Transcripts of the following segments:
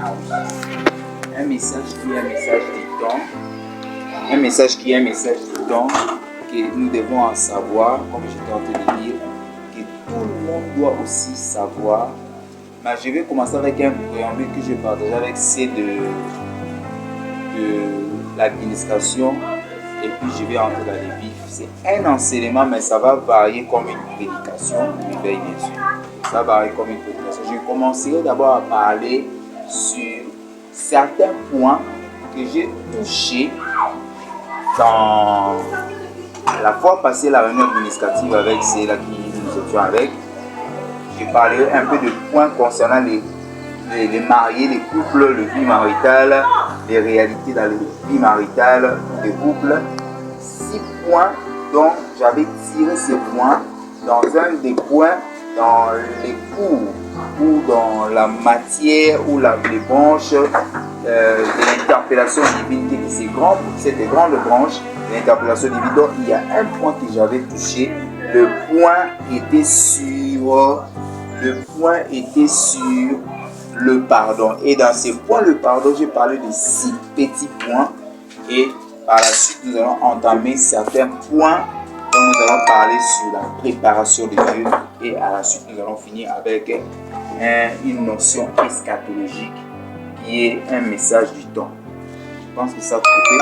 Un message qui est un message du temps. Un message qui est un message du temps que nous devons en savoir, comme j'étais en train de dire, que tout le monde doit aussi savoir. Mais je vais commencer avec un préambule que je partage avec c'est de l'administration et puis je vais entrer dans les vifs. C'est un enseignement, mais ça va varier comme une prédication, une veille bien sûr. Ça va varier comme une prédication. Je commencerai d'abord à parler sur certains points que j'ai touchés dans la fois passée, la réunion administrative avec celle-là qui nous étions avec. Je parlerai un peu de points concernant les mariés, les couples, le vie maritale, les réalités dans le vie maritale des couples. 6 points dont j'avais tiré ces points dans un des points dans les cours ou dans la matière ou les branches de l'interpellation divine de cette grande branche de l'interpellation divine. Donc il y a un point que j'avais touché. Le point était sur le pardon. Et dans ces points, le pardon, j'ai parlé de 6 petits points. Et par la suite, nous allons entamer certains points dont nous allons parler sur la préparation de Dieu. Et à la suite, nous allons finir avec une notion eschatologique qui est un message du temps. Je pense que ça coupé.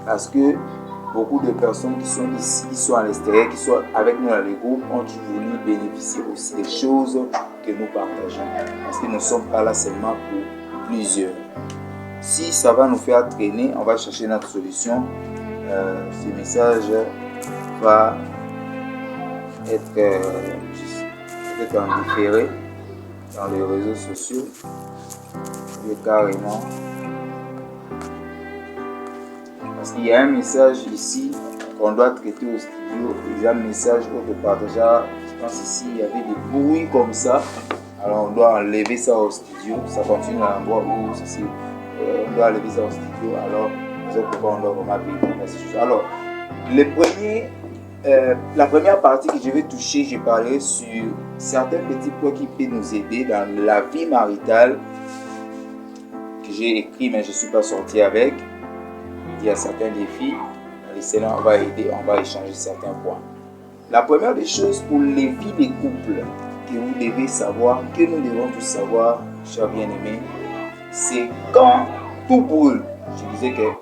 Parce que beaucoup de personnes qui sont ici, qui sont à l'extérieur, qui sont avec nous dans les groupes, ont voulu bénéficier aussi des choses que nous partageons. Parce que nous ne sommes pas là seulement pour plusieurs. Si ça va nous faire traîner, on va chercher notre solution. Ce message va être peut-être en différé dans les réseaux sociaux. Et carrément. Parce qu'il y a un message ici qu'on doit traiter au studio. Il y a un message autre partager. Je pense ici il y avait des bruits comme ça. Alors on doit enlever ça au studio. Ça continue à l'endroit où ceci. On doit enlever ça au studio. Alors pourquoi on doit vraiment payer. Alors la première partie que je vais toucher, je parlerai sur certains petits points qui peuvent nous aider dans la vie maritale que j'ai écrit mais je ne suis pas sorti avec. Il y a certains défis. Les Seigneurs, on va aider, on va échanger certains points. La première des choses pour les vies des couples que vous devez savoir, que nous devons tous savoir, chers bien-aimés, c'est quand tout brûle. Je disais que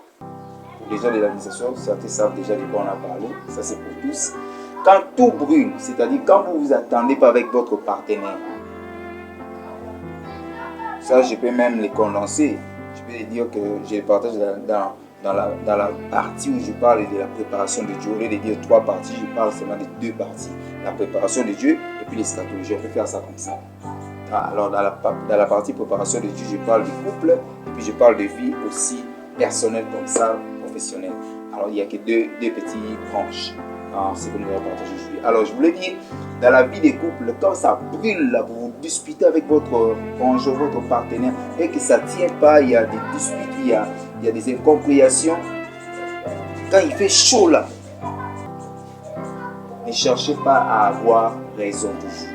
pour les gens de l'administration, certains savent déjà de quoi on a parlé, ça c'est pour tous. Quand tout brûle, c'est-à-dire quand vous ne vous attendez pas avec votre partenaire, ça je peux même les condenser. Je peux les dire que je les partage dans la partie où je parle de la préparation de Dieu. Au lieu de dire 3 parties, je parle seulement de 2 parties. La préparation de Dieu et puis l'eschatologie. On peut faire ça comme ça. Alors dans la partie préparation de Dieu, je parle du couple et puis je parle de vie aussi personnelle comme ça, professionnelle. Alors il n'y a que deux petites branches. C'est comme nous allons partager aujourd'hui. Alors je voulais dire, dans la vie des couples, quand ça brûle, là, vous vous disputez avec votre conjoint, votre partenaire, et que ça ne tient pas, il y a des disputes, il y a des incompréhensions. Quand il fait chaud là, ne cherchez pas à avoir raison toujours.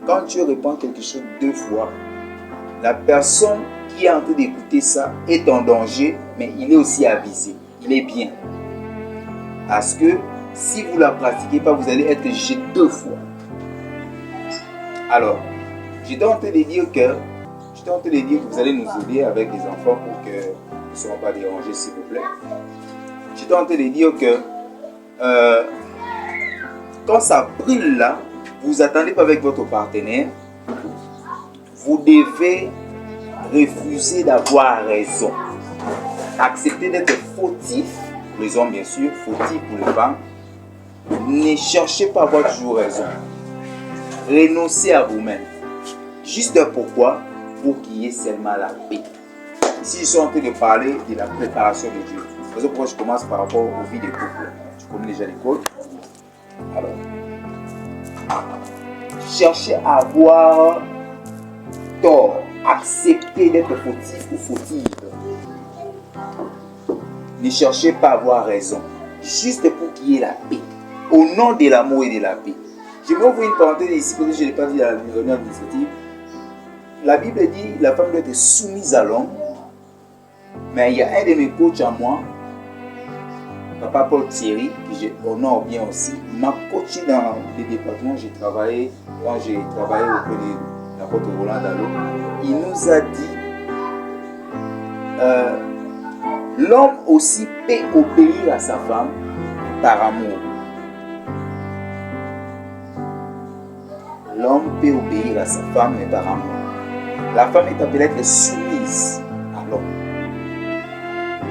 Quand Dieu répond quelque chose 2 fois, la personne qui est en train d'écouter ça est en danger, mais il est aussi avisé, il est bien. Parce que si vous ne la pratiquez pas, vous allez être jugé 2 fois. Alors, j'étais en train de dire que vous allez nous aider avec les enfants pour que nous ne soyons pas dérangés, s'il vous plaît. J'étais en train de dire que quand ça brûle là, vous vous attendez pas avec votre partenaire, vous devez refuser d'avoir raison. Accepter d'être fautif, pour les hommes bien sûr, fautif pour les femmes. Ne cherchez pas à avoir toujours raison. Renoncez à vous-même. Juste pourquoi? Pour qu'il y ait seulement la paix. Ici, je suis en train de parler de la préparation de Dieu. C'est pourquoi je commence par rapport aux vies des couples. Tu connais déjà les couples. Alors, cherchez à avoir tort. Acceptez d'être fautif ou fautive. Ne cherchez pas à avoir raison. Juste pour qu'il y ait la paix. Au nom de l'amour et de la paix. Je vais ouvrir une parenthèse ici, parce que je ne l'ai pas dit à la réunion administrative. La Bible dit que la femme doit être soumise à l'homme. Mais il y a un de mes coachs à moi, Papa Paul Thierry, que j'honore bien aussi, m'a coaché dans les départements où j'ai travaillé, quand j'ai travaillé auprès de l'apôtre Roland Dallot. Il nous a dit l'homme aussi peut obéir à sa femme par amour. L'homme peut obéir à sa femme mais par amour. La femme est appelée à être soumise à l'homme.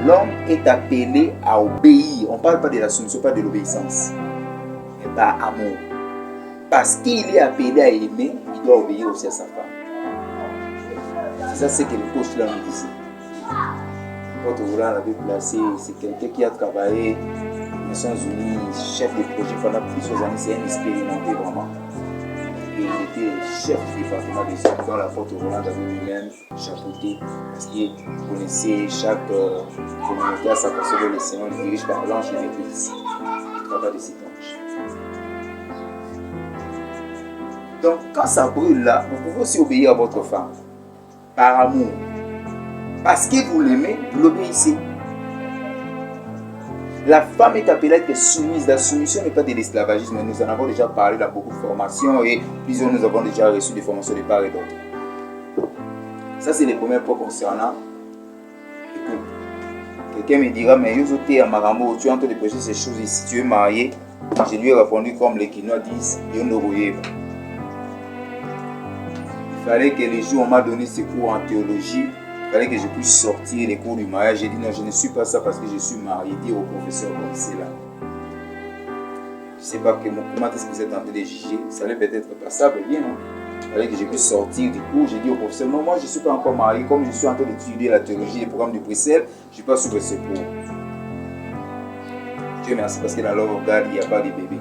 L'homme est appelé à obéir. On ne parle pas de la soumission, pas de l'obéissance, mais par amour. Parce qu'il est appelé à aimer, il doit obéir aussi à sa femme. C'est ça, c'est que le coach là nous disait. Quand on l'avait placé, c'est quelqu'un qui a travaillé aux Nations Unies, chef de projet pendant plusieurs années, c'est un expérimenté vraiment. Et il était chef du département des hommes dans la porte Roland avait lui-même chapeauté parce qu'il connaissait chaque communauté à sa façon de le Seigneur le dirige par l'ange et l'église. Le travail de cet ange. Donc quand ça brûle là, vous pouvez aussi obéir à votre femme par amour. Parce que vous l'aimez, vous l'obéissez. La femme est appelée à être soumise. La soumission n'est pas de l'esclavagisme. Nous en avons déjà parlé dans beaucoup de formations et plusieurs nous avons déjà reçu des formations de part et d'autre. Ça, c'est les premiers points concernant le couple. Quelqu'un me dira, mais Yozoté à Marambo, tu es en train de prêcher ces choses ici, tu es marié. Je lui ai répondu comme les Quinois disent, Yondoroyeva. Il fallait que les jours où on m'a donné ces cours en théologie, il fallait que je puisse sortir les cours du mariage. J'ai dit non, je ne suis pas ça parce que je suis marié. Dire au professeur comme c'est là. Je ne sais pas comment est-ce que vous êtes en train de juger. Ça allait peut-être passable, bien non. Il fallait que je puisse sortir du cours. J'ai dit au professeur non, moi je ne suis pas encore marié. Comme je suis en train d'étudier la théologie, les programmes du Bruxelles, je ne suis pas sur ce cours. Dieu merci parce que dans leur regard, il n'y a pas de bébé.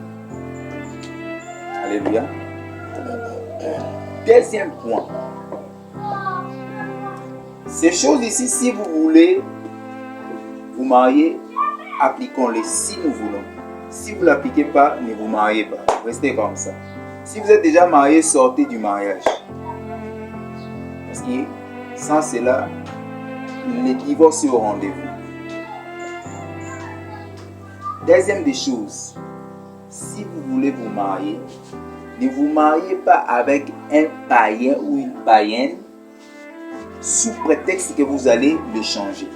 Alléluia. Deuxième point. Ces choses ici, si vous voulez vous marier, appliquons-les si nous voulons. Si vous ne l'appliquez pas, ne vous mariez pas. Restez comme ça. Si vous êtes déjà marié, sortez du mariage. Parce que sans cela, le divorce est au rendez-vous. Deuxième des choses, si vous voulez vous marier, ne vous mariez pas avec un païen ou une païenne sous prétexte que vous allez le changer.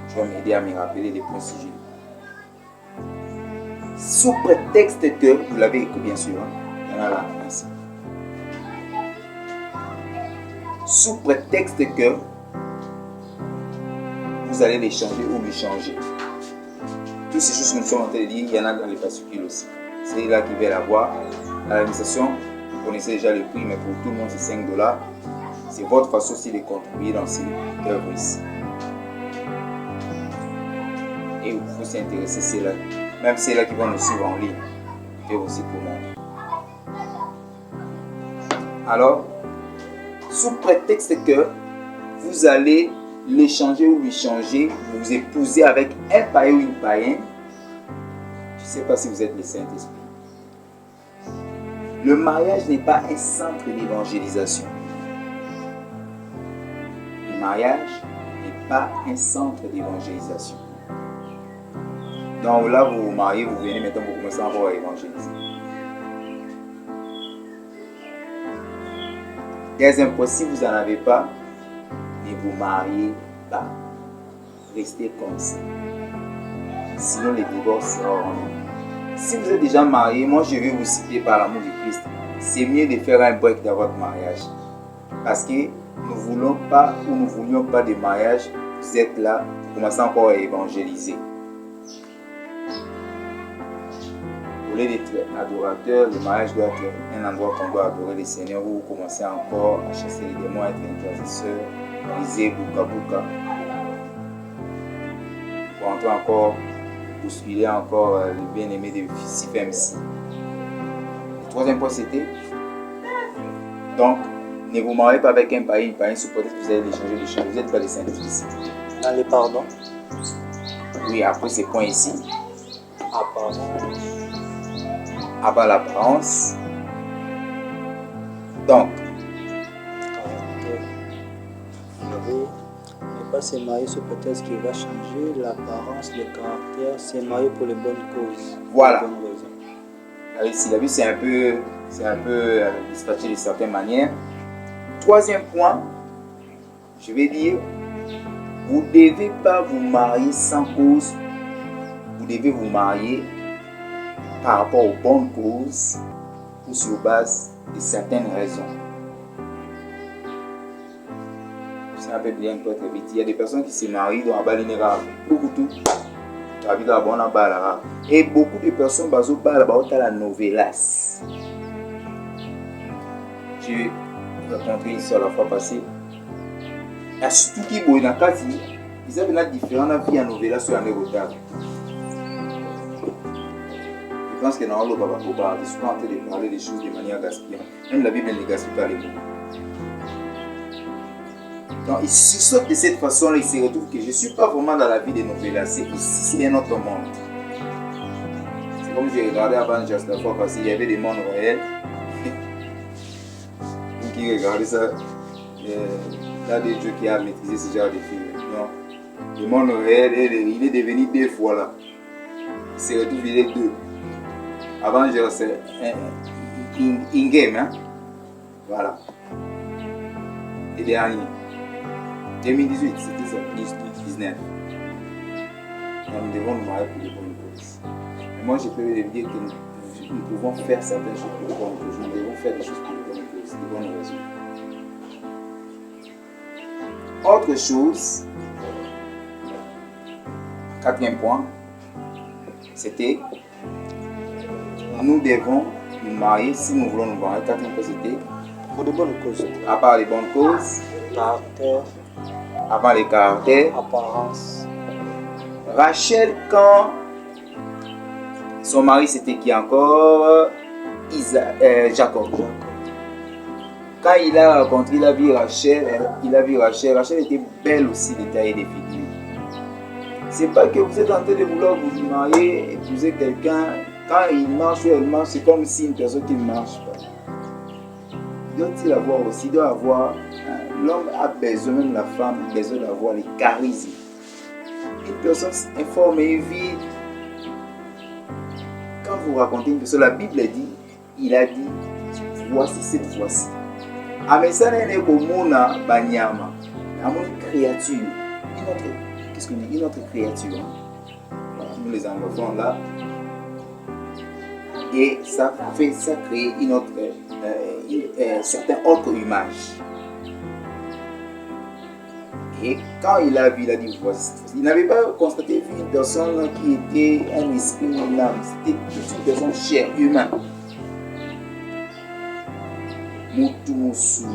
Je vais m'aider à me rappeler les points sigilés. Sous prétexte que, vous l'avez écrit bien sûr, il y en a là, ainsi. Sous prétexte que vous allez les changer ou lui changer. Toutes ces choses que nous sommes en train de dire, il y en a dans les fascicules aussi. C'est là qui veulent avoir. L'administration, vous connaissez déjà le prix, mais pour tout le monde c'est $5. C'est votre façon aussi de contribuer dans ces œuvres ici. Et vous pouvez s'intéresser, c'est là. Même ceux-là qui vont nous suivre en ligne, vous pouvez aussi commander. Alors, sous prétexte que vous allez l'échanger ou lui changer, vous vous épousez avec un païen ou une païenne, je ne sais pas si vous êtes le Saint-Esprit. Le mariage n'est pas un centre d'évangélisation. Le mariage n'est pas un centre d'évangélisation. Donc là, vous vous mariez, vous venez maintenant, vous commencez encore à évangéliser. Deuxième point, si vous n'en avez pas, ne vous mariez pas. Restez comme ça. Sinon, le divorce sera rendu. Si vous êtes déjà marié, moi je vais vous citer par l'amour du Christ. C'est mieux de faire un break dans votre mariage. Parce que nous ne voulons pas ou nous ne voulions pas de mariage. Vous êtes là, vous commencez encore à évangéliser. Au lieu d'être adorateur, le mariage doit être un endroit qu'on doit adorer le Seigneur, où vous commencez encore à chasser les démons, à être intercesseur, briser, bouka. Pour entrer encore, bousculer encore le bien-aimé de FMC. Le troisième point c'était, donc, ne vous mariez pas avec un païen, une païenne, sous prétexte que vous allez l'échanger, vous n'êtes pas des saints-fils. Dans les pardons. Oui, après ces points ici. Ah, pardon. à part l'apparence. Donc, ne pas se marier sur prétexte qui va changer l'apparence, le caractère, se marier pour les bonnes causes. Voilà. Pour les bonnes raisons. Si la vie c'est un peu dispatché de certaines manières. Troisième point, je vais dire, vous ne devez pas vous marier sans cause. Vous devez vous marier par rapport aux bonnes causes ou sur base de certaines raisons. C'est un peu bien peut être vite. Il y a des personnes qui se marient dans la balle grave. Beaucoup tout. Et beaucoup de personnes basent la novelas. J'ai rencontré ici à la fois passée. Et surtout qui est dans le ils avaient la différence vie à novelas sur un retard. Je pense que dans le Baba Koba, ils sont en train de parler des choses de manière gaspillante. Même la Bible ne gaspille pas les mots. Donc, il sursaute de cette façon-là, il se retrouve que je ne suis pas vraiment dans la vie des novelas. Ici, c'est un autre monde. C'est comme j'ai regardé avant juste la fois passée, il y avait des mondes réels. Vous qui regardez ça, il y a des dieux qui ont maîtrisé ce genre de films. Non. Le monde réel, il est devenu deux fois là. Il se retrouve, il est deux. Avant, c'est in-game. Hein? Voilà. Et dernier. 2018, c'était ça, 19. Nous devons nous marier pour les bonnes causes. Mais moi, je peux vous dire que nous pouvons faire certaines choses pour les bonnes causes. Nous devons faire des choses pour les bonnes causes, des bonnes raisons. Autre chose, quatrième point, c'était nous devons nous marier si nous voulons nous marier. Quatrième point, c'était pour de bonnes causes. À part les bonnes causes, caractère, avant les caractères, apparence. Rachel, quand son mari c'était qui encore Jacob. Quand il a rencontré, il a vu Rachel. Rachel était belle aussi, détaillée des figures. C'est pas que vous êtes en train de vouloir vous marier, épouser quelqu'un. Quand il marche ou elle marche, c'est comme si une personne qui ne marche pas. Doit-il avoir aussi, doit avoir, l'homme a besoin, même la femme a besoin d'avoir les charismes. Une personne informée, vide. Quand vous racontez une personne, la Bible dit, il a dit, voici cette fois-ci. Mais ça n'est pas comme une banyama, une créature. Qu'est-ce qu'on dit? Une autre créature. Voilà, nous les anglophones là. Et ça crée une autre, certaine autre image. Et quand il a vu, il a dit voici. Il n'avait pas constaté une personne qui était un esprit, une âme. C'était toute une personne chère, humaine. Mutumusou.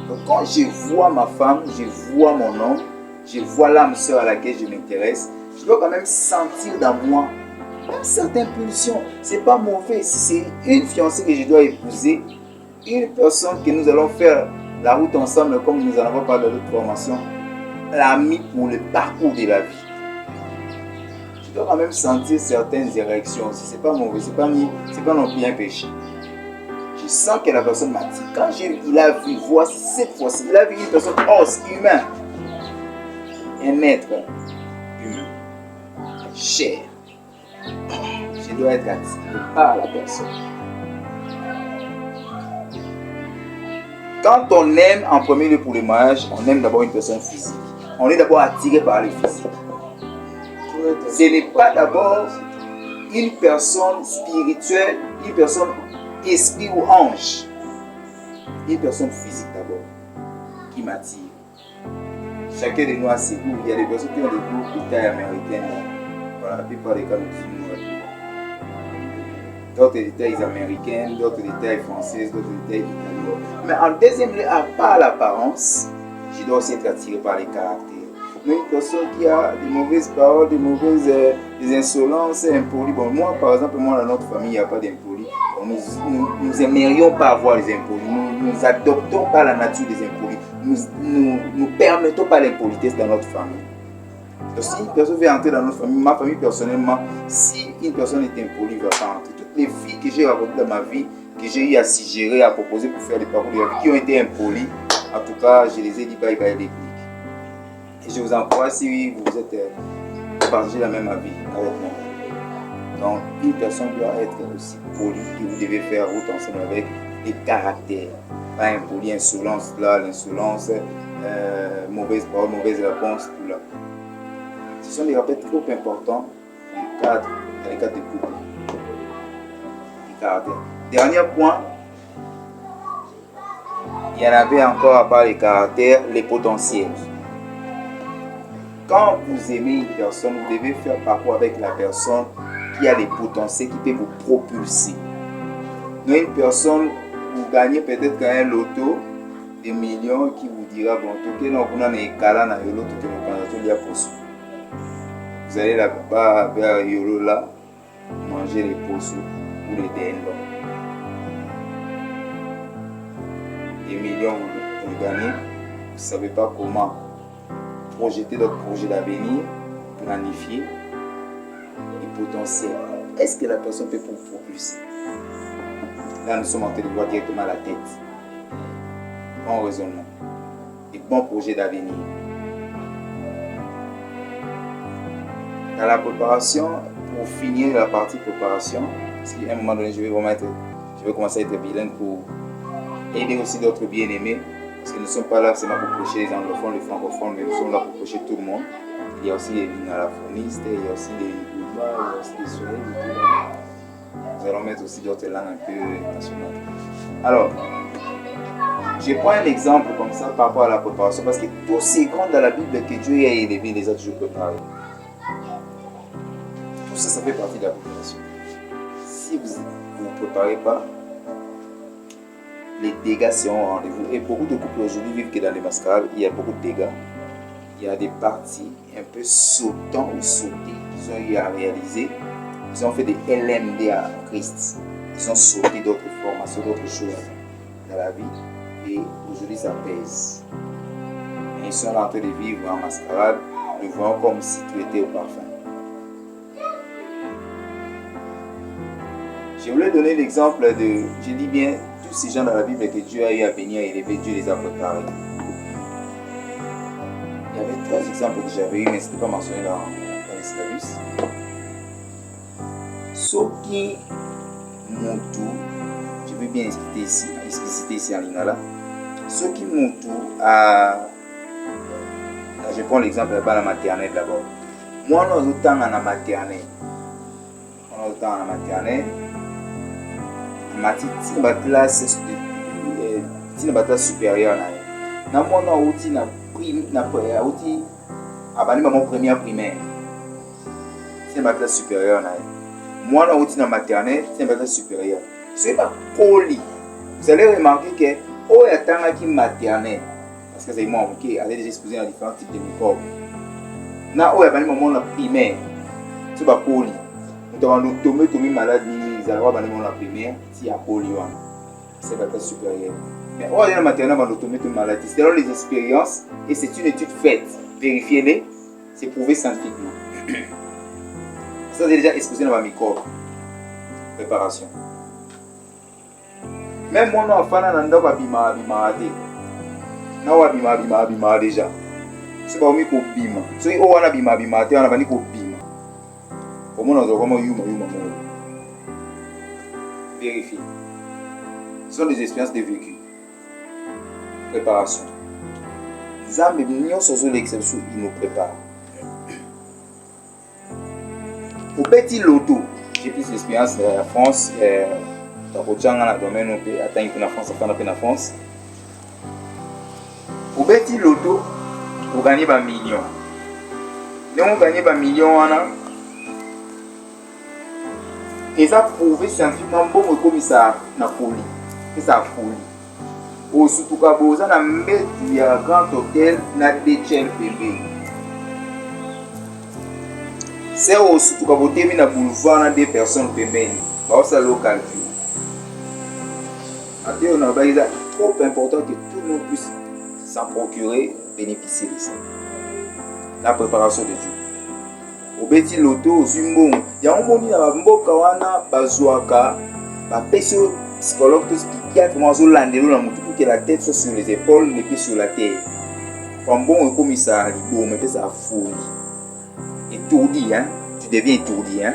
Donc quand je vois ma femme, je vois mon homme, je vois l'âme sœur à laquelle je m'intéresse, je dois quand même sentir dans moi une certaine pulsion. C'est pas mauvais si c'est une fiancée que je dois épouser, une personne que nous allons faire la route ensemble, comme nous en avons parlé de notre formation, l'ami pour le parcours de la vie. Je dois quand même sentir certaines érections. Si c'est pas mauvais, c'est pas non plus un péché. Je sens que la personne m'a dit, quand il a vu, voici cette fois-ci, il a vu une personne humain, un être humain, cher. Je dois être attiré par la personne. Quand on aime en premier lieu pour le mariage, on aime d'abord une personne physique. On est d'abord attiré par le physique. Ce n'est pas d'abord une personne spirituelle, une personne esprit ou ange. Une personne physique d'abord qui m'attire. Chacun de nous a ses goûts. Il y a des personnes qui ont des goûts de taille américaine. Voilà, la plupart des cas, nous sommes. D'autres des tailles américaines, d'autres des tailles françaises, d'autres des tailles italiennes. Mais en deuxième lieu, à part l'apparence, je dois aussi être attiré par les caractères. Mais une personne qui a des mauvaises paroles, des insolences, impolies. Bon, moi, par exemple, dans notre famille, il n'y a pas d'impolis. Nous aimerions pas avoir les impolis. Nous adoptons pas la nature des impolis. Nous permettons pas l'impolitesse dans notre famille. Donc si une personne veut entrer dans notre famille, ma famille personnellement, si une personne est impolie, ne va pas entrer. Toutes les filles que j'ai rencontrées dans ma vie, que j'ai eu à suggérer, à proposer pour faire des parcours de la vie, qui ont été impolies, en tout cas, je les ai dit bye bye l'église. Et je vous encourage, si vous êtes partagé la même avis avec moi. Donc, une personne doit être aussi polie que vous devez faire route ensemble avec des caractères. Pas impoli, insolence là, l'insolence, mauvaise parole, mauvaise réponse, tout là. Ce sont des rappels trop importants dans les cadres de couple. Les caractères. Dernier point, il y en avait encore à part les caractères, les potentiels. Quand vous aimez une personne, vous devez faire parcours avec la personne qui a les potentiels qui peut vous propulser. Donc une personne, vous gagnez peut-être quand même loto des millions qui vous dira bon, tout que nous avons des calans dans l'auto que nous avons poissons. Vous allez là-bas vers Yolo là, manger les poissons ou les dindons. Des millions vous gagnez, vous ne savez pas comment projeter d'autres projets d'avenir, planifier les potentiels. Est-ce que la personne peut vous propulser? Là, nous sommes en train de voir directement la tête. Bon raisonnement. Et bon projet d'avenir. Dans la préparation, pour finir la partie préparation, parce qu'à un moment donné, je vais commencer à être bilingue pour aider aussi d'autres bien-aimés. Parce que nous ne sommes pas là seulement pour prêcher les anglophones, les francophones, mais nous sommes là pour prêcher tout le monde. Il y a aussi des linalaphonistes, il y a aussi des Yoruba, il y a aussi des Swahili. Nous allons mettre aussi d'autres langues un peu nationales. Alors, je prends un exemple comme ça par rapport à la préparation, parce que tous ces grands dans la Bible que Dieu a élevés, les a toujours préparés. Tout ça, ça fait partie de la préparation. Si vous ne vous préparez pas, les dégâts seront au rendez-vous. Et beaucoup de couples aujourd'hui vivent que dans les mascarades, il y a beaucoup de dégâts. Il y a des parties un peu sautantes ou sautées qu'ils ont eu à réaliser. Ils ont fait des LMD à Christ. Ils ont sauté d'autres formations, d'autres choses dans la vie. Et aujourd'hui, ça pèse. Et ils sont en train de vivre en mascarade, le voyant comme si tout était au parfum. Je voulais donner l'exemple de, je dis bien, tous ces gens dans la Bible que Dieu a eu à bénir et élever, Dieu les a préparés. Il y avait 3 exemples que j'avais eu, mais ce n'était pas mentionné dans les syllabus. Soki Moutou, je veux bien expliciter ici en lingala. Soki Moutou je prends l'exemple de la maternelle d'abord. Moi, on a autant en maternelle. On a autant en maternelle. Matiti na classe supérieure na mona outi na outi abani ba mon première primaire c'est ma classe supérieure na moi na outi na maternelle c'est ma classe supérieure c'est pas poli. Vous allez remarquer que oh yatanga ki maternelle parce que c'est moi qui allait déjà exposer dans différents types de microbes na oh yabani mon na primaire c'est pas poli. Nous avons tomé malade ils allaient voir la primaire si à polio c'est la classe supérieure. Mais on est maternelle on tomé malade. C'est dans les expériences et c'est une étude faite. Vérifiez-les, c'est prouvé scientifiquement. Ça c'est déjà exposé dans ma microbe. Préparation. Même mon enfant n'a pas bima déjà. C'est pas au bima. Si on a bima on a pas ni bima. Au moins on a vraiment yuma. Vérifie. Ce sont des expériences de vécu. Préparation. Zam nous sommes l'exception, il nous prépare. Au petit loto, j'ai plus d'expérience en France. Dans le domaine où on atteint la France, en France. Au petit loto, vous gagnez un million. Donc vous gagnez un million. Et ça prouve scientifiquement bon comme ça na folie. Et ça folie. Au surtout quand vous avez un grand hôtel na DHL bébé. C'est au surtout quand vous avez un boulevard na des personnes bébé. Bah ça local. On a trop important que tout le monde puisse s'en procurer, bénéficier de ça. La préparation de Dieu. obeti loto ozwi mbongo yango moni na bamboka wana bazwaka bapesi yo psychologue to psychiatre mo azolandelo na motu pour que la tête soit sur les épaules les pieds sur la terre kwa mbongo ekomisa liboma epesa folie étourdi, hein? Tu deviens étourdi, hein?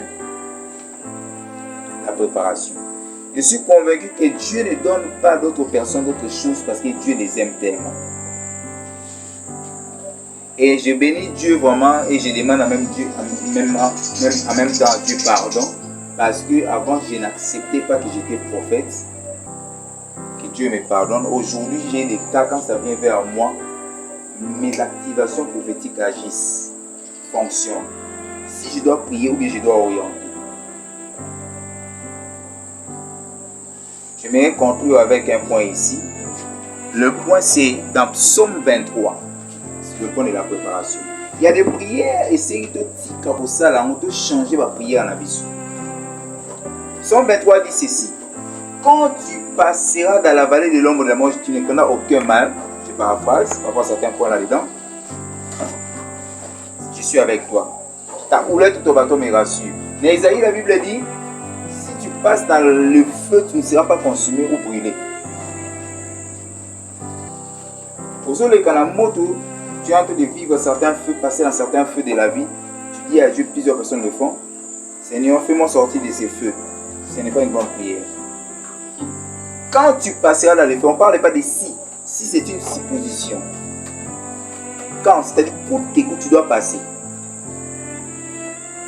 La préparation. Je suis convaincu que Dieu ne donne pas d'autres personnes d'autres choses parce que Dieu les aime tellement. Et je bénis Dieu vraiment et je demande à même Dieu, en même temps Dieu pardon parce que avant je n'acceptais pas que j'étais prophète. Que Dieu me pardonne. Aujourd'hui j'ai des cas quand ça vient vers moi, mes activations prophétiques agissent. Fonction. Si je dois prier ou bien je dois orienter. Je vais conclure avec un point ici. Le point c'est dans Psaume 23. C'est le point de la préparation. Il y a des prières et c'est tout comme ça là, on doit changer ma prière en abysse. Psaume 23 dit ceci. Quand tu passeras dans la vallée de l'ombre de la mort, tu ne connais aucun mal. Je paraphrase, on va voir certains points là-dedans. Je suis avec toi. Ta houlette ou ton bâton me rassure. Dans Isaïe, la Bible dit, si tu passes dans le feu, tu ne seras pas consumé ou brûlé. Pour ceux qui ont la moto, tu es en train de vivre certains feux, passer dans certains feux de la vie. Tu dis à Dieu, plusieurs personnes le font. Seigneur, fais-moi sortir de ces feux. Ce n'est pas une bonne prière. Quand tu passeras dans le feu, on ne parle pas de si. Si c'est une supposition. Quand, c'est-à-dire pour que tu dois passer,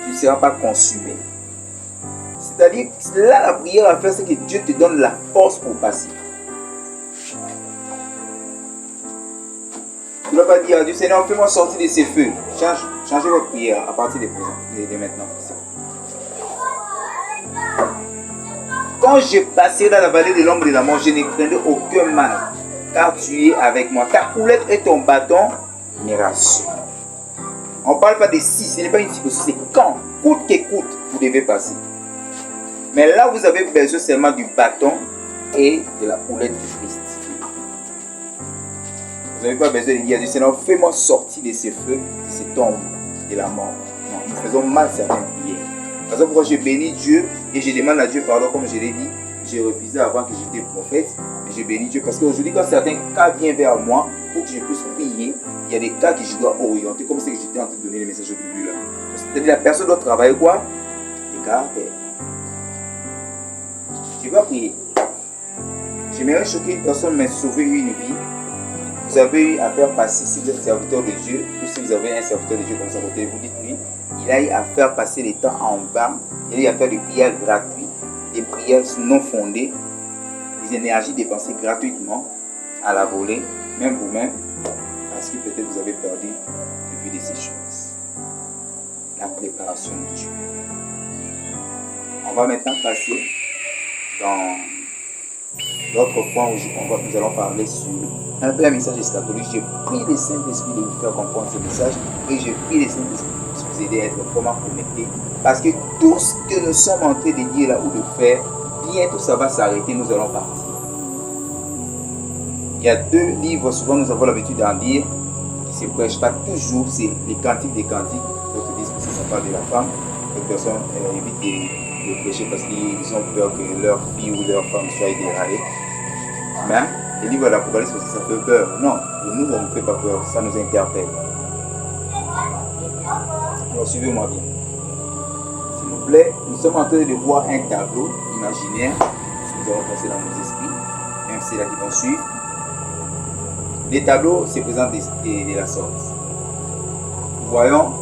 tu ne seras pas consumé. C'est-à-dire, là la prière à faire, c'est que Dieu te donne la force pour passer. Tu ne dois pas dire à Dieu, Seigneur, fais-moi sortir de ces feux. Changez votre prière à partir de maintenant. Quand je passerai dans la vallée de l'ombre de la mort, je ne craindrai aucun mal, car tu es avec moi. Ta houlette et ton bâton me rassurent. On ne parle pas de si, ce n'est pas une supposition, c'est quand, coûte que coûte, vous devez passer. Mais là, vous avez besoin seulement du bâton et de la houlette du Christ. Vous n'avez pas besoin de dire à Dieu, Seigneur, fais-moi sortir de ces feux, de cette ombre de la mort. Non, nous faisons mal certaines prières. C'est pourquoi je bénis Dieu et je demande à Dieu pardon, comme je l'ai dit. J'ai refusé avant que j'étais prophète, mais je bénis Dieu parce qu'aujourd'hui, quand certains cas viennent vers moi pour que je puisse prier, il y a des cas que je dois orienter, comme c'est que j'étais en train de donner les messages au début là. C'est-à-dire la personne doit travailler quoi? Les caractères. Je dois prier. J'aimerais choquer une personne, mais sauver une vie. Vous avez eu à faire passer, si vous êtes serviteur de Dieu, ou si vous avez un serviteur de Dieu comme ça, vous dites lui, il a eu à faire passer le temps en vain, il a eu à faire des prières gratuites, des prières non fondées, des énergies dépensées gratuitement à la volée, même vous-même, parce que peut-être vous avez perdu de vue de ces choses. La préparation de Dieu. On va maintenant passer dans l'autre point où nous allons parler sur un peu un message eschatologique. J'ai pris le Saint-Esprit de vous faire comprendre ce message et j'ai pris le Saint-Esprit de vous aider à être vraiment connecté. Parce que tout ce que nous sommes en train de dire là ou de faire, bientôt ça va s'arrêter, nous allons partir. Il y a deux livres, souvent nous avons l'habitude d'en dire, qui ne se prêchent pas toujours, c'est les cantiques des cantiques. D'autres disent que ça parle de la femme. D'autres personnes évitent de prêcher parce qu'ils ont peur que leur fille ou leur femme soit déraillée. Mais les livres de l'Apocalypse, ça fait peur. Non, pour nous, ça ne fait pas peur, ça nous interpelle. Alors suivez-moi bien. S'il vous plaît, nous sommes en train de voir un tableau imaginaire que nous allons passer dans nos esprits, même c'est là qui vont suivre. Les tableaux se présentent de la sorte. Nous voyons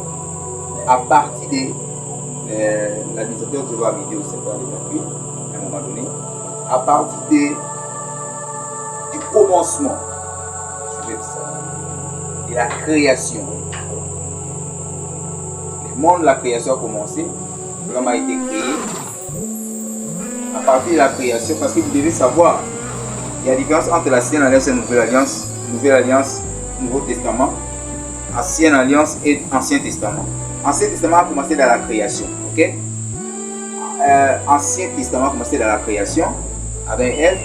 à partir de l'administrateur de la vidéo, c'est pas les à un moment donné, à partir du commencement, de la création. Le monde de la création a commencé, l'homme a été créé. À partir de la création, parce que vous devez savoir, il y a une différence entre l'ancienne alliance et la nouvelle alliance, Nouveau Testament, ancienne alliance et Ancien Testament. Ancien Testament a commencé dans la création, ok? Ancien Testament a commencé dans la création avec Ève.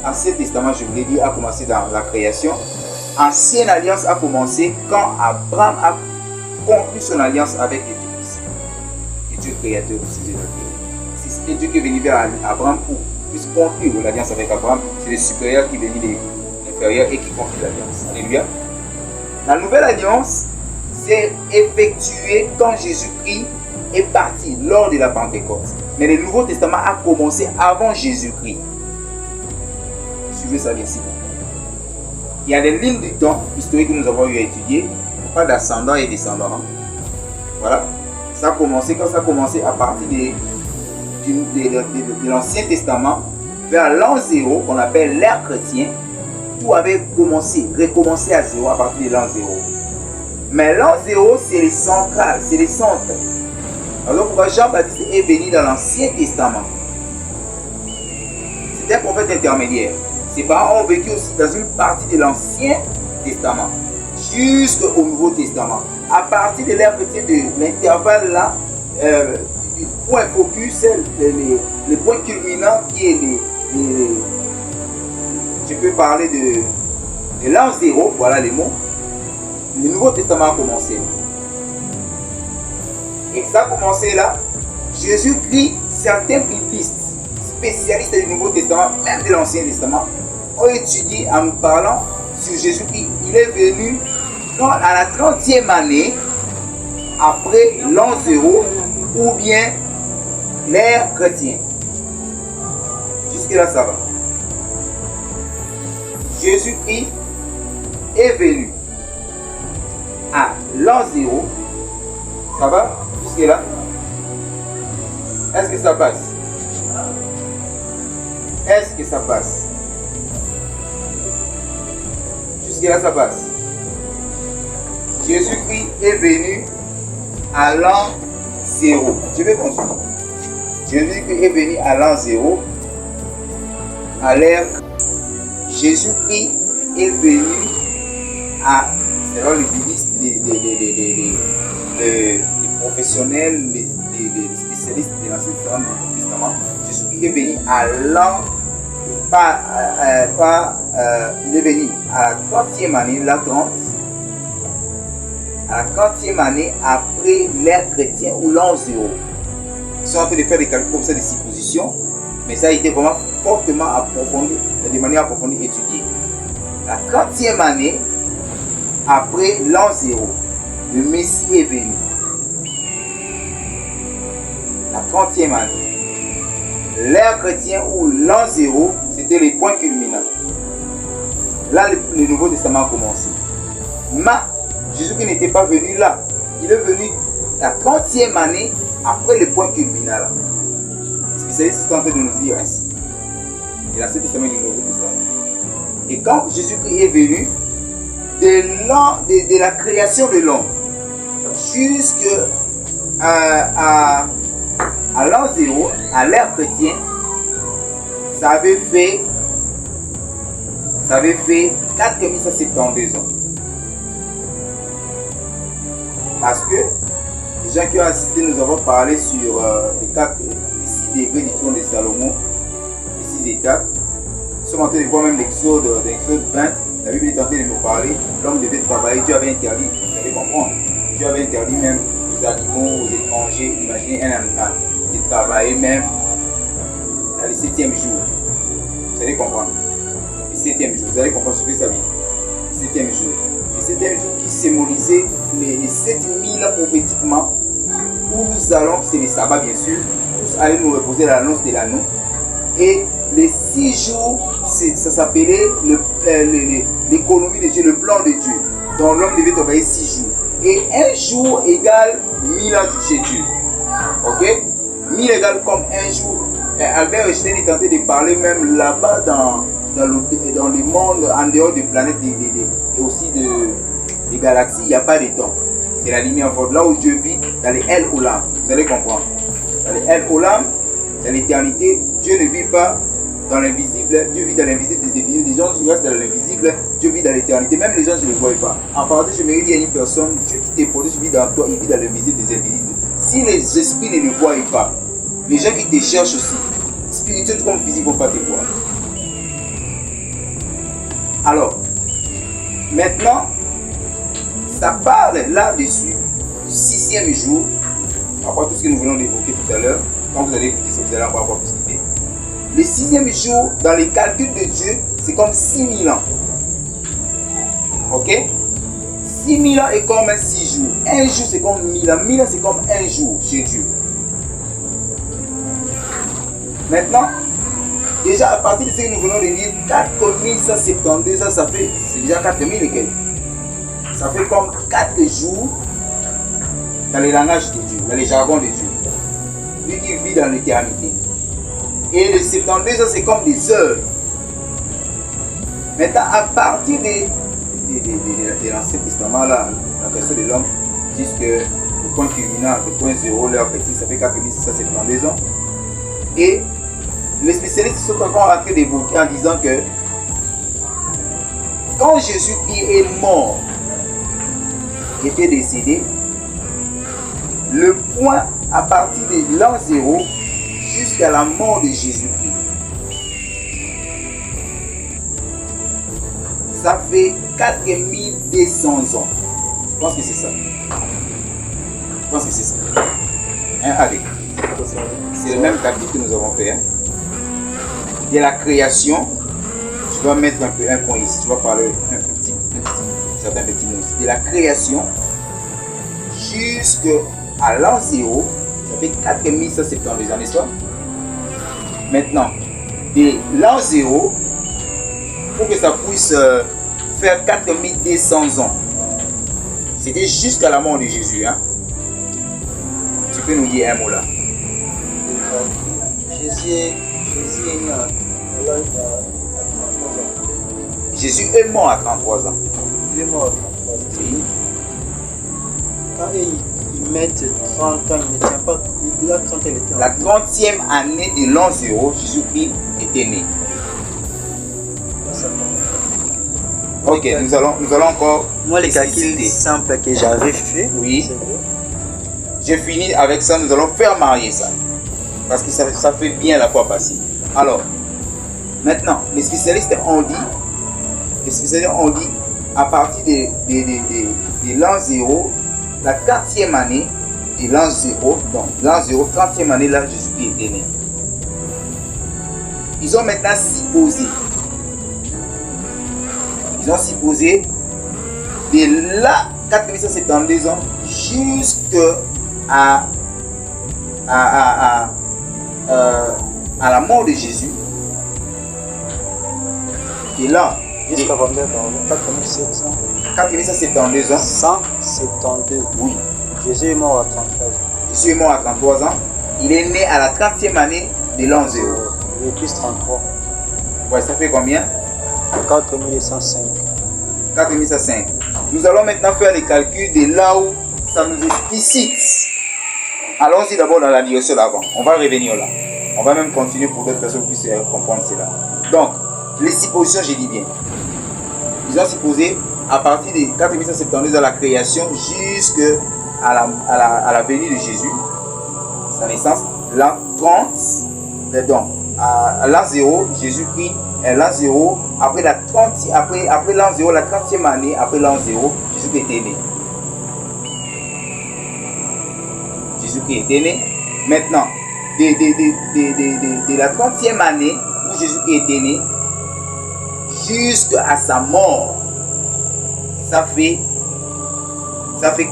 Ancien Testament, je voulais dire, a commencé dans la création ancienne alliance a commencé quand Abraham a conclu son alliance avec Dieu, le Dieu créateur de ces éléments. C'est Dieu qui est venu vers Abraham pour conclure l'alliance avec Abraham. C'est le supérieur qui est venu de l'inférieur et qui conclut l'alliance. Alléluia. La nouvelle alliance s'est effectuée quand Jésus-Christ est parti lors de la Pentecôte. Mais le Nouveau Testament a commencé avant Jésus-Christ. Suivez ça bien ici. Il y a des lignes du temps historiques que nous avons eu à étudier. Pas d'ascendant et descendant. Voilà. Ça a commencé quand ça a commencé à partir de l'Ancien Testament vers l'an 0, qu'on appelle l'ère chrétienne. Tout avait recommencé à zéro à partir de l'an 0. Mais l'an 0, c'est le central, c'est le centre. Alors pourquoi Jean-Baptiste est venu dans l'Ancien Testament? C'était un prophète intermédiaire. Ses parents ont vécu aussi dans une partie de l'Ancien Testament jusqu'au Nouveau Testament. À partir de l'ère chrétienne, de l'intervalle là, du point focus, le point culminant qui est je peux parler de l'an 0, voilà les mots. Le Nouveau Testament a commencé. Et ça a commencé là. Jésus-Christ, certains biblistes, spécialistes du Nouveau Testament, même de l'Ancien Testament, ont étudié en nous parlant sur Jésus-Christ. Il est venu à la 30e année après l'an 0 ou bien l'ère chrétienne. Jusque là, ça va. Jésus-Christ est venu à l'an 0. Ça va? Jusque là? Est-ce que ça passe? Est-ce que ça passe? Jusque là, ça passe. Jésus-Christ est venu à l'an 0. Je vais continuer. Jésus-Christ est venu à l'an 0, à l'ère. Jésus-Christ est venu à, selon les biblistes, les professionnels, les spécialistes de l'Ancien Testament, Jésus-Christ est venu à l'an, il est venu à la 30e année, la 30, à la 30e année après l'ère chrétienne ou l'an 0. Ils sont en train de faire des calculs comme ça, des suppositions, mais ça a été vraiment fortement approfondi, de manière approfondie étudiée. La 30e année après l'an 0, le Messie est venu. La 30e année. L'ère chrétienne ou l'an 0, c'était les points culminants. Là, le Nouveau Testament a commencé. Mais Jésus-Christ n'était pas venu là. Il est venu la 30e année après le point culminant là. Les spécialistes sont en train de nous dire ainsi. Et l'Ancien Testament et le Nouveau Testament. Et quand Jésus-Christ est venu, de la création de l'homme jusqu'à l'an 0, à l'ère chrétienne, ça avait fait 4172 ans. Parce que les gens qui ont assisté, nous avons parlé sur les 6 degrés du trône de Salomon, les 6 étapes. Nous sommes en train de voir même l'Exode 20. La Bible est en train de nous parler. L'homme devait travailler. Dieu avait interdit, vous allez comprendre. Dieu avait interdit même aux animaux, aux étrangers. Imaginez un animal de travailler même le 7e jour. Vous allez comprendre. Le 7e jour. Vous allez comprendre ce que ça veut dire. Le 7e jour. Le 7e jour qui symbolisait les 7000 ans prophétiquement. Où nous allons, c'est le sabbat bien sûr. Tous allons nous reposer à l'annonce de l'anneau. Et les 6 jours, ça s'appelait l'économie de Dieu, le plan de Dieu. Donc l'homme devait travailler 6 jours. Et un jour égale 1000 ans chez Dieu. Ok? 1000 égale comme un jour. Albert Einstein est tenté de parler même là-bas dans le monde, en dehors des planètes et aussi des galaxies, il n'y a pas de temps. C'est la lumière forte. Là où Dieu vit, dans les El Olam. Vous allez comprendre. Dans les El Olam, dans l'éternité, Dieu ne vit pas dans l'invisible, Dieu vit dans l'invisible des invisibles. Les gens restent dans l'invisible, Dieu vit dans l'éternité. Même les gens, je ne les vois pas. En parenthèse, je me dis à une personne, Dieu qui t'est protégé vit dans toi, il vit dans l'invisible des invisibles. Si les esprits ne le voient pas, les gens qui te cherchent aussi, spirituels comme physiques, ne vont pas te voir. Alors, Maintenant, ça parle là-dessus du 6e jour, par rapport à tout ce que nous venons d'évoquer tout à l'heure. Quand vous allez écouter ça, vous allez avoir plus d'idées. Le 6e jour, dans les calculs de Dieu, c'est comme 6000 ans. Ok? 6000 ans est comme 6 jours. Un jour, c'est comme 1000 ans. 1000 ans, c'est comme un jour chez Dieu. Maintenant, déjà à partir de ce que nous venons de dire, 4172 ans, ça fait, c'est déjà 4000 et quelques. Ça fait comme 4 jours dans les langages de Dieu, dans les jargons de Dieu. Lui qui vit dans l'éternité. Et les 72 ans, c'est comme des heures. Maintenant, à partir de l'Ancien Testament, là, la question de l'homme, puisque le point culminant, le point zéro, l'heure effective, ça fait 4672 ans. Et les spécialistes sont encore en train d'évoquer en disant que quand Jésus-Christ est mort, était décédé, le point à partir de l'an 0 jusqu'à la mort de Jésus-Christ, ça fait 4200 ans. Je pense que c'est ça. Je pense que c'est ça. Hein, allez. C'est le même calcul que nous avons fait. Hein. Il y a la création. Je vais mettre un point ici. Je vais parler certains petits mots ici. De la création jusqu'à l'an 0, ça fait 4172 ans, n'est-ce pas? Maintenant, de l'an 0, pour que ça puisse faire 4200 ans, c'était jusqu'à la mort de Jésus. Hein? Tu peux nous dire un mot là? Jésus est né à 33 ans. Jésus est mort à 33 ans. Il est mort à 33 ans. Oui. Quand ils mettent 30 ans, il ne tient pas. Il a 30 ans, il était en La vie. 30e année de l'an 0, Jésus-Christ était né. Ok, nous allons encore. Moi, les calculs simples que j'avais fait, oui. c'est vrai. J'ai fini avec ça, nous allons faire marier ça. Parce que ça fait bien la fois passée. Alors, maintenant, les spécialistes ont dit, à partir de l'an 0, la 40e année de l'an 0, donc l'an 0, 30e année, là, Jésus-Christ était né. Ils ont maintenant supposé. Ils ont supposé de là, 4172 ans, jusqu'à à la mort de Jésus. Et là, Jusqu'à combien, pardon? 4700. 4172 ans. 172. Oui. Jésus est mort à 33 ans. Jésus est mort à 33 ans. Il est né à la 30e année de l'an 0. Il est plus 33. Ouais, ça fait combien? 4105. 4105. Nous allons maintenant faire les calculs de là où ça nous explicite. Allons-y d'abord dans la direction d'avant. On va revenir là. On va même continuer pour d'autres personnes qui puissent comprendre cela. Donc, les suppositions, j'ai dit bien. Ils ont supposé à partir de 4172 à la création jusqu'à la venue de Jésus, sa naissance, l'an 30, donc à l'an 0, Jésus-Christ est l'an 0, après l'an 0, la 30e année, après l'an 0, Jésus-Christ était né. Jésus-Christ était né. Maintenant, de la 30e année où Jésus-Christ était né jusqu'à sa mort, ça fait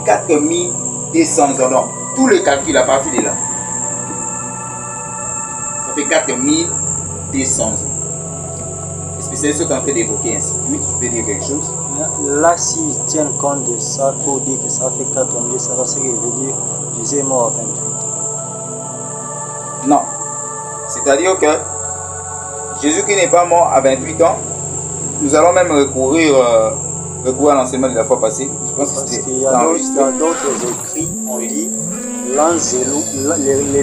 4200 ans. Donc, tous les calculs à partir de là, ça fait 4200 ans. Les spécialistes sont en train d'évoquer ainsi. Oui, tu peux dire quelque chose? Là, s'ils tiennent compte de ça, pour dire que ça fait 4200 ans, c'est ce qu'il veut dire Jésus est mort à 28 ans. Non. C'est-à-dire que Jésus qui n'est pas mort à 28 ans, nous allons même recourir à l'enseignement de la fois passée. Je pense que parce qu'il y a d'autres écrits, on dit l'an 0,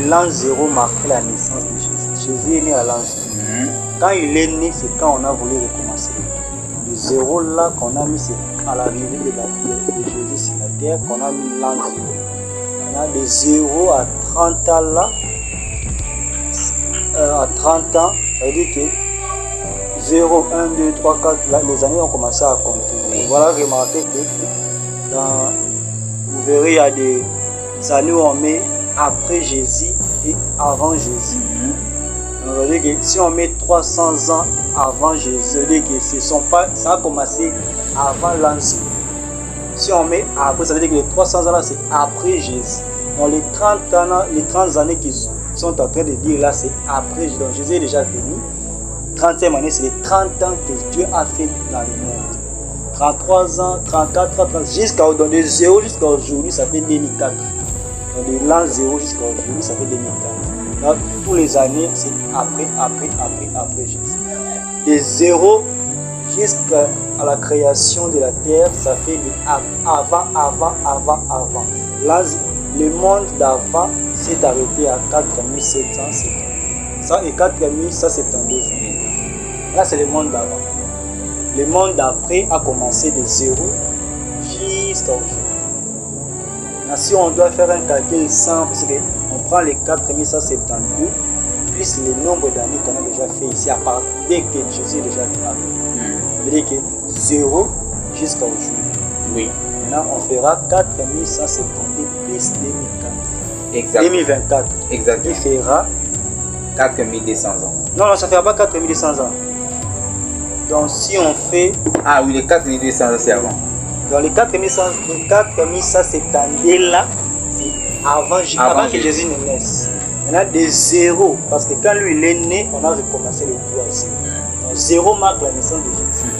l'an 0 marquait la naissance de Jésus. Jésus est né à l'an 0. Quand il est né, c'est quand on a voulu recommencer. Le 0 là qu'on a mis, c'est à l'arrivée de Jésus sur la terre qu'on a mis l'an 0. On a de 0 à 30 ans là. À 30 ans, ça veut dire que 0, 1, 2, 3, 4, là, les années ont commencé à compter. Oui. Voilà, remarquez que vous verrez, il y a des années où on met après Jésus et avant Jésus. On veut dire que si on met 300 ans avant Jésus, ça veut dire que ça a commencé avant l'an 0. Si on met après, ça veut dire que les 300 ans là, c'est après Jésus. Donc les 30 années qu'ils sont en train de dire là, c'est après Jésus. Donc Jésus est déjà venu. 30e année, c'est les 30 ans que Dieu a fait dans le monde. 33 ans, 34, 33, dans les 0 jusqu'à aujourd'hui, ça fait 2004. Donc de l'an 0 jusqu'à aujourd'hui, ça fait 2004. Donc tous les années, c'est après Jésus. De 0 jusqu'à la création de la terre, ça fait avant. Le monde d'avant s'est arrêté à 4770. Ça et 4172 ans. Là, c'est le monde d'avant. Le monde d'après a commencé de 0 jusqu'à aujourd'hui. Si on doit faire un calcul simple, parce qu'on prend les 4172 plus le nombre d'années qu'on a déjà fait ici, à part dès que Jésus est déjà venu. Ça veut dire que 0 jusqu'à aujourd'hui. Oui. Maintenant, on fera 4172 plus 2004. Exact. 2024. Exact. Il fera 4200 ans. Non, ça ne fera pas 4200 ans. Donc, si on fait. Ah oui, les 4200 ans, c'est avant. Dans les 4172 là, c'est avant que Jésus ne naisse. Maintenant, de 0, parce que quand lui il est né, on a recommencé les 3 0. Donc, 0 marque la naissance de Jésus.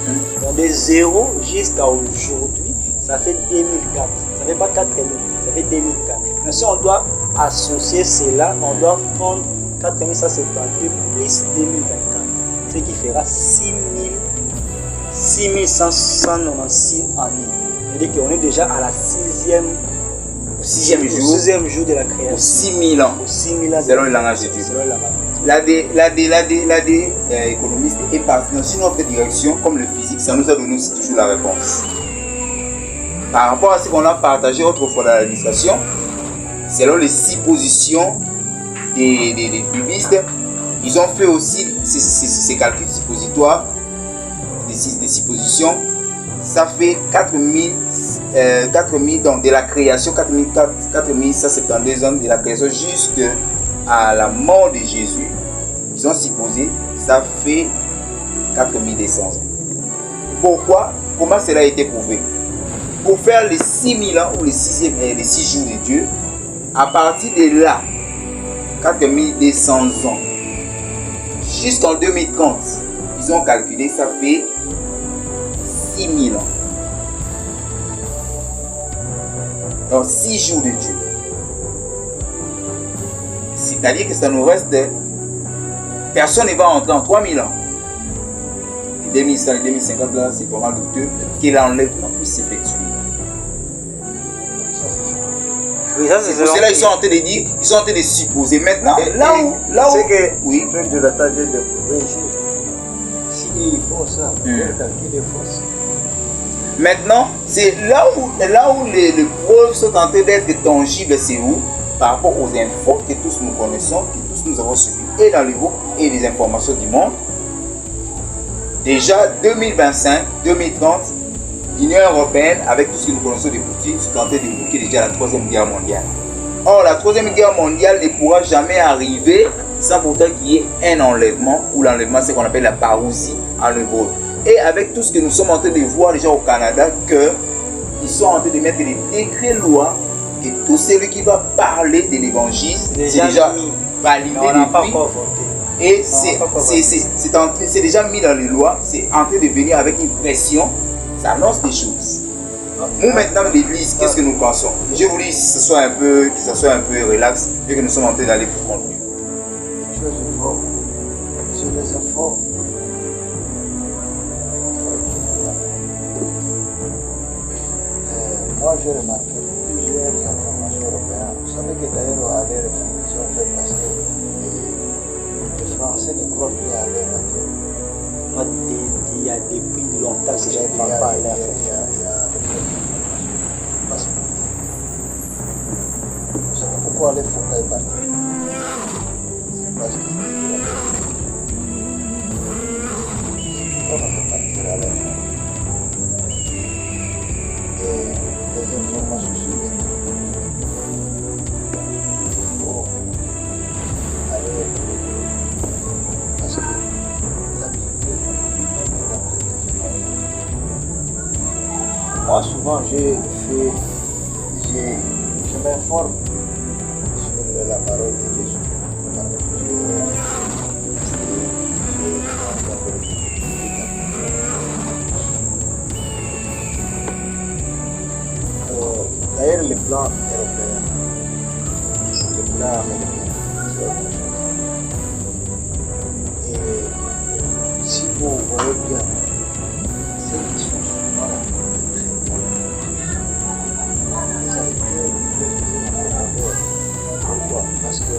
Donc, de 0 jusqu'à aujourd'hui, ça fait 2004. Ça ne fait pas 4000, ça fait 2004. Mais si on doit associer cela, on doit prendre 4172 plus 2024, ce qui fera 6196 années. C'est-à-dire qu'on est déjà à la 6e jour de la création. 6000 ans. 6000 ans. Selon le langage de Dieu. L'AD économiste est parti dans une autre direction, comme le physique, ça nous a donné aussi toujours la réponse. Par rapport à ce qu'on a partagé autrefois dans l'administration, selon les suppositions des biblistes, ils ont fait aussi ces calculs suppositoires, des suppositions. Ça fait 4000, donc de la création, 4172 ans de la création jusqu'à la mort de Jésus. Ils ont supposé, ça fait 4200 ans. Pourquoi? Comment cela a été prouvé? Pour faire les 6000 ans ou les 6 jours de Dieu, à partir de là, 4200 ans, jusqu'en 2030, ils ont calculé, ça fait 6000 ans. Donc 6 jours de Dieu. C'est-à-dire que ça nous reste... Personne ne va entrer en 3000 ans. Les 2100 et 2050 là, c'est vraiment douteux que l'enlèvement puisse s'effectuer. Oui, ça, c'est pour cela qu'ils sont en train de dire, ils sont en train de supposer. Maintenant, là où c'est que oui. truc de la table de prouver ici. Si il faut ça, le calcul est faux. Maintenant, c'est là où les preuves sont en train d'être tangibles, c'est où? Par rapport aux infos que tous nous connaissons, que tous nous avons suivies, et dans les groupes et les informations du monde. Déjà 2025, 2030, l'Union européenne, avec tout ce que nous connaissons de Poutine, sont en train d'évoquer déjà la 3e guerre mondiale. Or, la 3e guerre mondiale ne pourra jamais arriver sans pourtant qu'il y ait un enlèvement, ou l'enlèvement, c'est ce qu'on appelle la parousie en hébreu. Et avec tout ce que nous sommes en train de voir déjà au Canada, qu'ils sont en train de mettre des décrets lois, et tout celui qui va parler de l'évangile, c'est déjà validé depuis. Et c'est déjà mis dans les lois, c'est en train de venir avec une pression, ça annonce des choses. Nous maintenant, l'église, qu'est-ce que nous pensons? Je voulais que ce soit un peu relax, vu que nous sommes en train d'aller pour conclure. Sur les infos, moi j'ai remarqué plusieurs informations européennes. Vous savez que d'ailleurs à l'air ils ont fait passer les Français ne croient plus à l'air à Dieu. Moi, il y a depuis longtemps que je ne parle pas à l'air. Vous savez pourquoi les Foucault est parti? C'est parce qu'il on a fait partir à l'air. Souvent, je m'informe sur la parole de Dieu. D'ailleurs, les plans européens, les plans américains, c'est autre chose. Et si vous voyez bien, c'est souvent très bon. Les Africains veulent toujours. Pourquoi? Parce que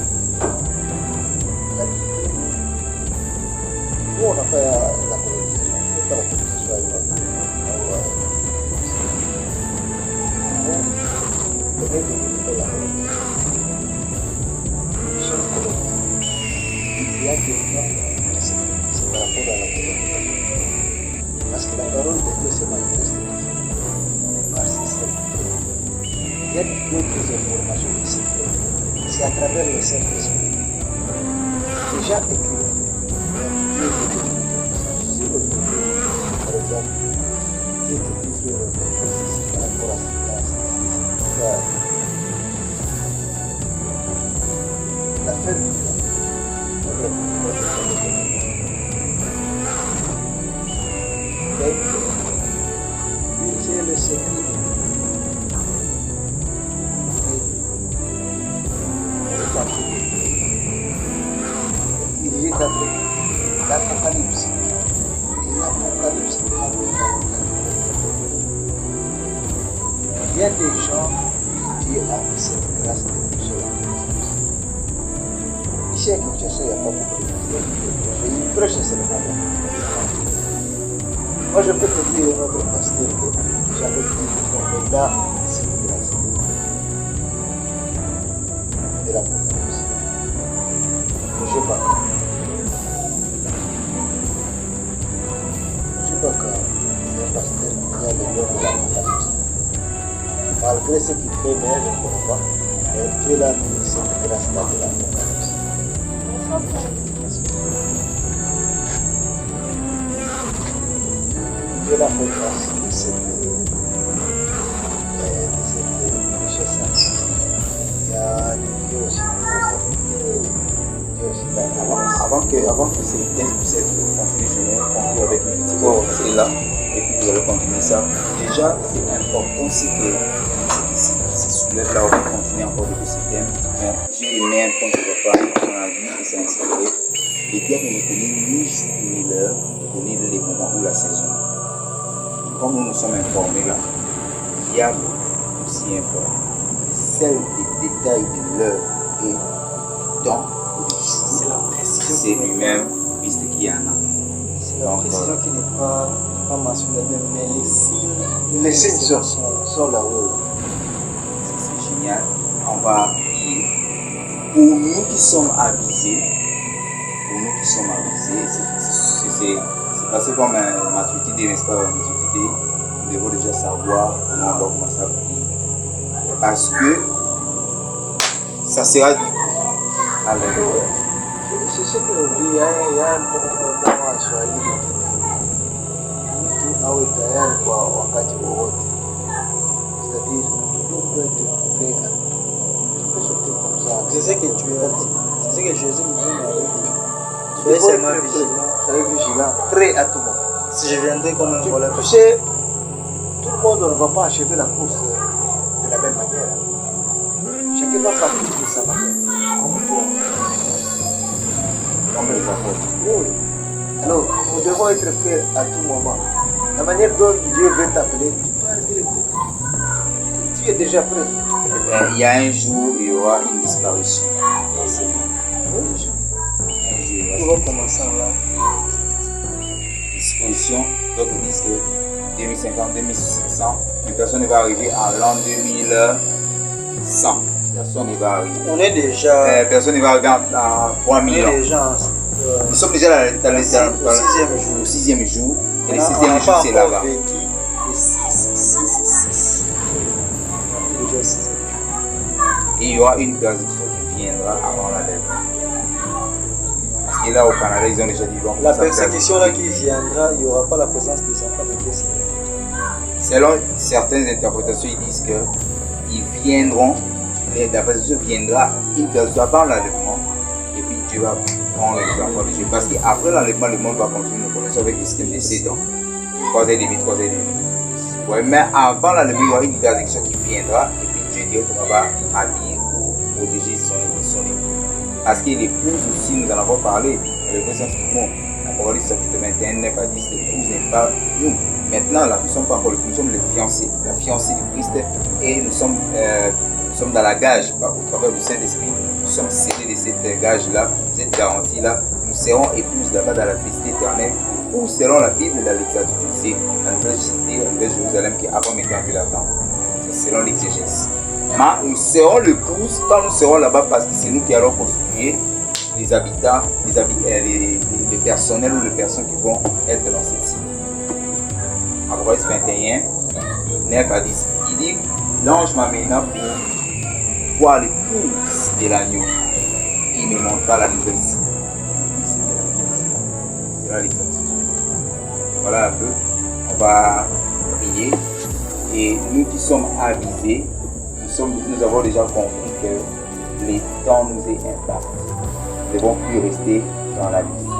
nous, on n'a pas la colonisation, on ne fait pas la colonisation alimentaire. Le règle de la colonisation, nous sommes colonisés. Il y a des gens qui c'est par rapport à la colonisation. Parce que la parole de Dieu se manifeste par ces serviteurs. Il y a d'autres informations qui se font. C'est à travers le Saint-Esprit. Les gens écrivent. Par exemple, Dieu te dit frère, par rapport à ça. La fête du temps. C'est le secret. Il est d'après l'Apocalypse. Et l'Apocalypse il y a des gens qui Dieu a mis cette grâce de toucher la connaissance. Ici à Kinshasa, il n'y a pas beaucoup de pasteurs. Il prêche seulement. Moi, je peux te dire, notre pasteur, que j'avais dit qu'on là cette grâce de l'Apocalypse. Je ne sais pas. C'est un pasteur qui a le don de l'Apocalypse. Malgré ce qu'il fait, mais je ne connais pas. Mais Dieu l'a mis cette grâce-là de l'Apocalypse. Dieu l'a fait grâce de cette richesse. Il y a Dieu aussi. Avant que cette conflit, je vais conclure avec un petit mot, parce que là, et puis vous allez continuer ça. Déjà, c'est important, c'est que ce qui se soulève là, on va continuer encore de ce thème. J'ai aimé un point que je vais faire dans la vie, et c'est inspiré. Le diable ne connaît ni jour ni l'heure, il connaît les moments ou la saison. Comme nous nous sommes informés là, le diable aussi informe. Seul les détails de l'heure et temps, c'est la précision. C'est lui-même, puisque qu'il y en a. C'est la précision qui n'est pas mentionnée, mais les signes sont là. C'est génial. On va prier. Pour nous qui sommes avisés, c'est passé comme ma maturité, n'est-ce pas, nous devons déjà savoir comment on doit commencer à prier. Parce que ça sera du coup. Alléluia. C'est ce que l'on dit, il y a un moment en Swahili qui dit mtu awe tayari kwa wakati wowote. C'est-à-dire, tout peut être prêt à tout. Tu peux sortir comme ça. C'est ce que tu as dit. C'est ce que Jésus nous avait dit. Soyez seulement vigilant. Soyez vigilant, prêt à tout moment. Si je viendrai comme un voleur. Tu sais, tout le monde ne va pas achever la course de la même manière. Chacun va partir de sa manière. Comme les apôtres. Oui. Alors, nous devons être prêts à tout moment. La manière dont Dieu veut t'appeler, tu peux arriver. Tu es déjà prêt. Il y a un jour, il y aura une disparition. C'est bon. Oui. Un jour, Nous allons commencer là. Disposition. D'autres disent que 2050, 2100, une personne va arriver en l'an 2100. Personne ne va arriver. On est déjà. Personne ne va arriver en 3000 ans. Nous sommes déjà dans le 6e jour. Au 6e jour. Et le 6e jour, c'est là-bas. Le 6. Déjà 6e jour. Et il y aura une persécution qui viendra avant la lèvre. Parce que là, au Canada, ils ont déjà dit bon. La persécution là qui viendra, il n'y aura pas la présence des enfants de Dieu. Selon certaines interprétations, ils disent que ils viendront, la présomption viendra, il ne soit pas l'enlèvement, et puis Dieu va prendre les enfants de Dieu. Parce qu'après l'enlèvement, le monde va continuer de connaître avec ce qu'il décide. 3 ans et demi. Ouais, mais avant l'enlèvement, il y aura une interdiction qui viendra, et puis Dieu directement va habiller ou protéger son époux. Parce que l'épouse aussi, nous en avons parlé, dans le vrai sens du mot. Apocalypse chapitre 21, 9 à 10, l'épouse n'est pas nous. Maintenant, là, nous ne sommes pas encore l'épouse, nous sommes les fiancés, la fiancée du Christ, et nous sommes dans la gage, au travers du Saint-Esprit, nous sommes scellés de cette gage-là, cette garantie-là. Nous serons épouses là-bas dans la félicité éternelle, ou selon la Bible, dans l'exactitude, c'est la nouvelle cité, la nouvelle Jérusalem qui est avant maintenant que l'attend. C'est selon l'exégèse. Mais nous serons l'épouse quand nous serons là-bas parce que c'est nous qui allons constituer les habitants, les personnels ou les personnes qui vont être dans cette cité. Apocalypse 21, 9 à 10. Il dit, l'ange m'amena pour voir l'épouse de l'agneau. Il me montra la nouvelle cité. C'est là l'exactitude. Voilà un peu. On va prier. Et nous qui sommes avisés, nous avons déjà compris que les temps nous est impact. Nous ne devons plus rester dans la vie.